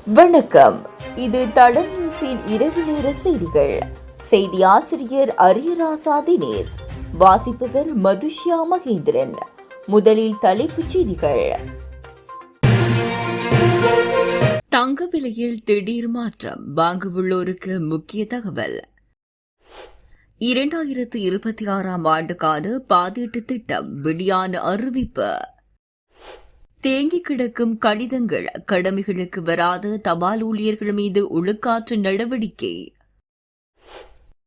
வணக்கம். இது தடம் நியூஸின் இரவு நேர செய்திகள். செய்தி ஆசிரியர் அரியராசா தினேஷ், வாசிப்பவர் மதுஷ்யா மகேந்திரன். முதலில் தலைப்புச் செய்திகள். தங்க விலையில் திடீர் மாற்றம், வாங்கவுள்ளோருக்கு முக்கிய தகவல். 2026ஆம் ஆண்டுக்கான பாதீட்டு திட்டம் வெளியான அறிவிப்பு. தேங்கி கிடக்கும் கடிதங்கள், கடமைகளுக்கு வராத தபால் ஊழியர்கள் மீது ஒழுக்காற்று நடவடிக்கை.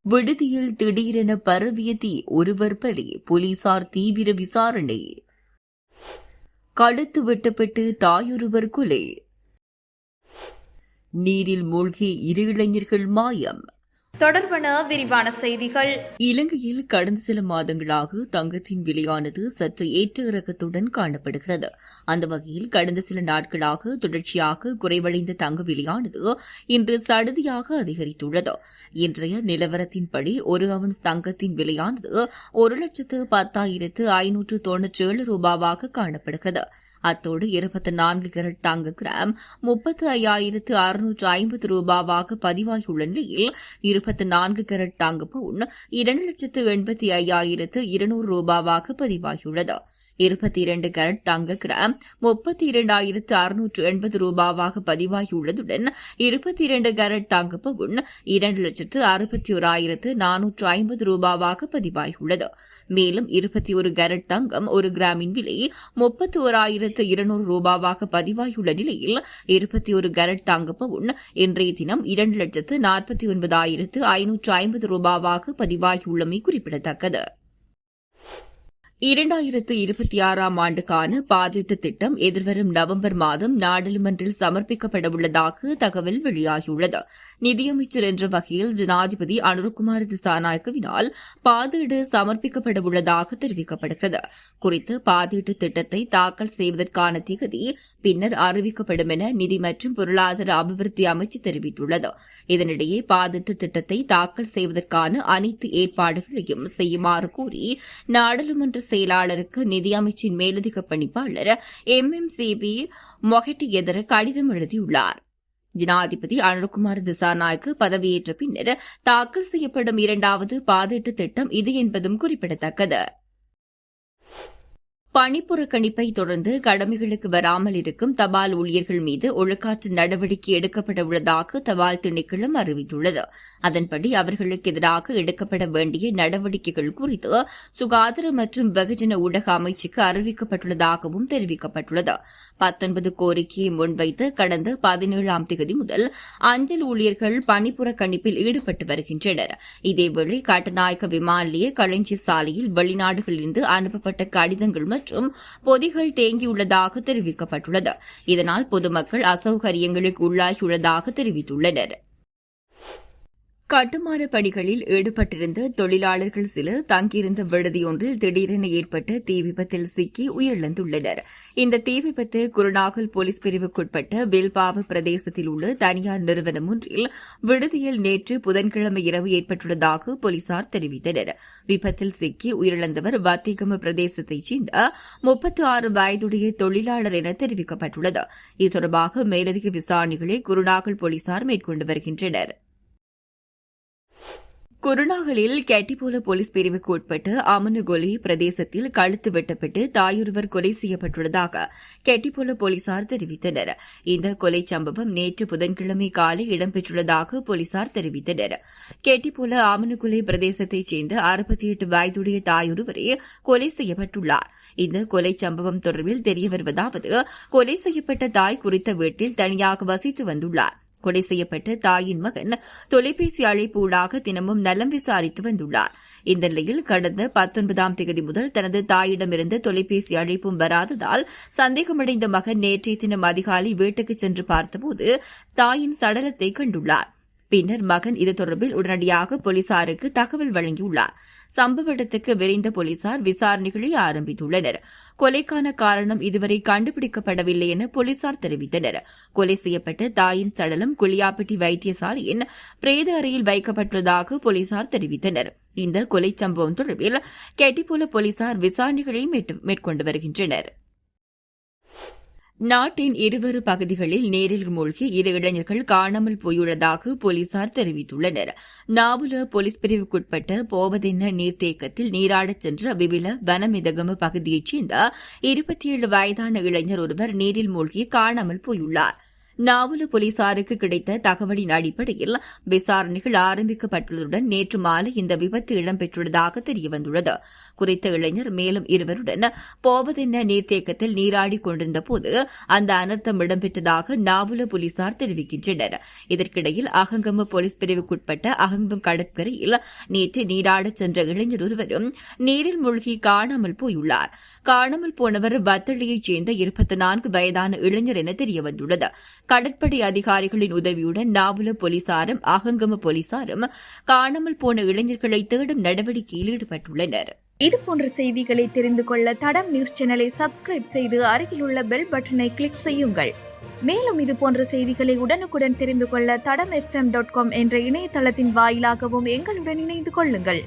விடுதியில் திடீரென பரவிய தீ, ஒருவர் பலி, போலீசார் தீவிர விசாரணை. கழுத்து வெட்டப்பட்டு தாயொருவர் கொலை. நீரில் மூழ்கி 2 இளைஞர்கள் மாயம். தொடர்பான விரிவான செய்திகள். இலங்கையில் கடந்த சில மாதங்களாக தங்கத்தின் விலையானது சற்று ஏற்ற இறக்கத்துடன் காணப்படுகிறது. அந்த வகையில் கடந்த சில நாட்களாக தொடர்ச்சியாக குறைவடைந்த தங்க விலையானது இன்று சடுதியாக அதிகரித்துள்ளது. இன்றைய நிலவரத்தின்படி 1 அவுன்ஸ் தங்கத்தின் விலையானது 1,10,597 ரூபாவாக காணப்படுகிறது. அத்தோடு 24 கேரட் தங்க கிராம் 35,650 ரூபாவாக பதிவாகியுள்ள நிலையில் 24 கேரட் தங்க பவுன் 2,85,200 ரூபாவாக பதிவாகியுள்ளது. 22 கேரட் தங்க கிராம் 32,680 ரூபாவாக பதிவாகியுள்ளதுடன் 22 கேரட் தங்க பவுன் 2,61,450 ரூபாவாக பதிவாகியுள்ளது. மேலும் 21 கேரட் தங்கம் 1 கிராமின் விலை 31,200 ரூபாவாக பதிவாகியுள்ள நிலையில் 21 கேரட் தங்க பவுன் இன்றைய தினம் 2,49,550 ரூபாவாக பதிவாகியுள்ளமை குறிப்பிடத்தக்கது. 2026ஆம் ஆண்டுக்கான பாதீட்டு திட்டம் எதிர்வரும் நவம்பர் மாதம் நாடாளுமன்றில் சமர்ப்பிக்கப்படவுள்ளதாக தகவல் வெளியாகியுள்ளது. நிதியமைச்சர் என்ற வகையில் ஜனாதிபதி அனுரகுமார் திசாநாயக்கவினால் பாதீடு சமர்ப்பிக்கப்படவுள்ளதாக தெரிவிக்கப்படுகிறது. குறித்த பாதீட்டு திட்டத்தை தாக்கல் செய்வதற்கான திகதி பின்னர் அறிவிக்கப்படும் என நிதி மற்றும் பொருளாதார அபிவிருத்தி அமைச்சு தெரிவித்துள்ளது. இதனிடையே பாதீட்டு திட்டத்தை தாக்கல் செய்வதற்கான அனைத்து ஏற்பாடுகளையும் செய்யுமாறு கூறி நாடாளுமன்ற செயலாளருக்கு நிதியமைச்சின் மேலதிக பணிப்பாளர் MMCB மொஹெட்டி எதிர கடிதம் எழுதியுள்ளார். ஜனாதிபதி அனுரகுமார் திசாநாயக்கு பதவியேற்ற பின்னர் தாக்கல் செய்யப்படும் 2வது பாதீட்டு திட்டம் இது என்பதும் குறிப்பிடத்தக்கது. பணிப்புறக்கணிப்பை தொடர்ந்து கடமைகளுக்கு வராமல் இருக்கும் தபால் ஊழியர்கள் மீது ஒழுக்காற்று நடவடிக்கை எடுக்கப்பட உள்ளதாக தபால் திணைக்களம் அறிவித்துள்ளது. அதன்படி அவர்களுக்கு எதிராக எடுக்கப்பட வேண்டிய நடவடிக்கைகள் குறித்து சுகாதார மற்றும் வெகுஜன ஊடக அமைச்சுக்கு அறிவிக்கப்பட்டுள்ளதாகவும் தெரிவிக்கப்பட்டுள்ளது. 19 கோரிக்கையை முன்வைத்து கடந்த 17ஆம் தேதி முதல் அஞ்சல் ஊழியர்கள் பணிப்புறக்கணிப்பில் ஈடுபட்டு வருகின்றனர். இதேவேளை கட்டுநாயக்க விமான நிலைய களஞ்சி சாலையில் வெளிநாடுகளிலிருந்து அனுப்பப்பட்ட கடிதங்கள் மற்றும் பொதிகள் தேங்கியுள்ளதாக தெரிவிக்கப்பட்டுள்ளது. இதனால் பொதுமக்கள் அசௌகரியங்களுக்கு உள்ளாகியுள்ளதாக தெரிவித்துள்ளனர். கட்டுமான பணிகளில் ஈடுபட்டிருந்த தொழிலாளர்கள் சிலர் தங்கியிருந்த விடுதியொன்றில் திடீரென ஏற்பட்ட தீ விபத்தில் சிக்கி உயிரிழந்துள்ளனர். இந்த தீ விபத்து குருநாகல் போலீஸ் பிரிவுக்குட்பட்ட வில்பாவு பிரதேசத்தில் உள்ள தனியார் நிறுவனம் ஒன்றில் விடுதியில் நேற்று புதன்கிழமை இரவு ஏற்பட்டுள்ளதாக போலீசார் தெரிவித்தனர். விபத்தில் சிக்கி உயிரிழந்தவர் வத்திகம பிரதேசத்தைச் சேர்ந்த 36 வயதுடைய தொழிலாளர் என தெரிவிக்கப்பட்டுள்ளது. இது தொடர்பாக மேலதிக விசாரணைகளை குருநாகல் போலீசார் மேற்கொண்டு வருகின்றனர். குருநாகலில் கெட்டிபோல போலீஸ் பிரிவுக்கு உட்பட்ட அமனுகொலி பிரதேசத்தில் கழுத்து வெட்டப்பட்டு தாயொருவர் கொலை செய்யப்பட்டுள்ளதாக கெட்டிபோல போலீசார் தெரிவித்தனர். இந்த கொலை சம்பவம் நேற்று புதன்கிழமை காலை இடம்பெற்றுள்ளதாக போலீசார் தெரிவித்தனர். கெட்டிபோல அமனுகொலி பிரதேசத்தைச் சேர்ந்த 68 வயதுடைய தாயொருவரே கொலை செய்யப்பட்டுள்ளார். இந்த கொலை சம்பவம் தொடர்பில் தெரியவருவதாவது, கொலை செய்யப்பட்ட தாய் குறித்த வீட்டில் தனியாக வசித்து வந்துள்ளார். கொலை செய்யப்பட்ட தாயின் மகன் தொலைபேசி அழைப்பு ஊடாக தினமும் நலம் விசாரித்து வந்துள்ளார். இந்த நிலையில் கடந்த 19ஆம் தேதி முதல் தனது தாயிடமிருந்து தொலைபேசி அழைப்பும் வராததால் சந்தேகமடைந்த மகன் நேற்றைய தினம் அதிகாலை வீட்டுக்கு சென்று பார்த்தபோது தாயின் சடலத்தை கண்டுள்ளார். பின்னர் மகன் இது தொடர்பில் உடனடியாக போலீசாருக்கு தகவல் வழங்கியுள்ளார். சம்பவ இடத்துக்கு விரைந்த போலீசார் விசாரணைகளை ஆரம்பித்துள்ளனர். கொலைக்கான காரணம் இதுவரை கண்டுபிடிக்கப்படவில்லை என போலீசார் தெரிவித்தனர். கொலை செய்யப்பட்ட தாயின் சடலம் குளியாப்பட்டி வைத்தியசாலையின் பிரேத அறையில் வைக்கப்பட்டுள்ளதாக போலீசார் தெரிவித்தனர். இந்த கொலை சம்பவம் தொடர்பில் கெட்டிபோல போலீசார் விசாரணைகளை மேற்கொண்டு வருகின்றனர். நாட்டின் இருவேறு பகுதிகளில் நீரில் மூழ்கி 2 இளைஞர்கள் காணாமல் போயுள்ளதாக போலீசார் தெரிவித்துள்ளனர். நாவுல போலீஸ் பிரிவுக்குட்பட்ட போவதென்ன நீர்த்தேக்கத்தில் நீராடச் சென்ற விபில வனமிதகம பகுதியைச் சேர்ந்த 27 வயதான இளைஞர் ஒருவர் நீரில் மூழ்கி காணாமல் போயுள்ளார். நாவல போலீசாருக்கு கிடைத்த தகவலின் அடிப்படையில் விசாரணைகள் ஆரம்பிக்கப்பட்டுள்ளதுடன் நேற்று மாலை இந்த விபத்து இடம்பெற்றுள்ளதாக தெரியவந்துள்ளது. குறித்த இளைஞர் மேலும் இருவருடன் போவதென்ன நீர்த்தேக்கத்தில் நீராடிக் கொண்டிருந்தபோது அந்த அனர்த்தம் இடம்பெற்றதாக நாவல போலீசார் தெரிவிக்கின்றனர். இதற்கிடையில் அகங்கம போலீஸ் பிரிவுக்குட்பட்ட அகங்கம் கடற்கரையில் நேற்று நீராடச் சென்ற இளைஞர் ஒருவரும் நீரில் மூழ்கி காணாமல் போயுள்ளார். காணாமல் போனவர் வத்தளியைச் சேர்ந்த 24 வயதான இளைஞர் என தெரியவந்துள்ளது. கடற்படை அதிகாரிகளின் உதவியுடன் நாவல போலீசாரும் அகங்கம போலீசாரும் காணாமல் போன இளைஞர்களை தேடும் நடவடிக்கையில் ஈடுபட்டுள்ளனர். இதுபோன்ற செய்திகளை தெரிந்து கொள்ள தடம் நியூஸ் சேனலை சப்ஸ்கிரைப் செய்து அருகிலுள்ள பெல் பட்டனை கிளிக் செய்யுங்கள். மேலும் இதுபோன்ற செய்திகளை உடனுக்குடன் தெரிந்து கொள்ள தடம் FM.com என்ற இணையதளத்தின் வாயிலாகவும் எங்களுடன் இணைந்து கொள்ளுங்கள்.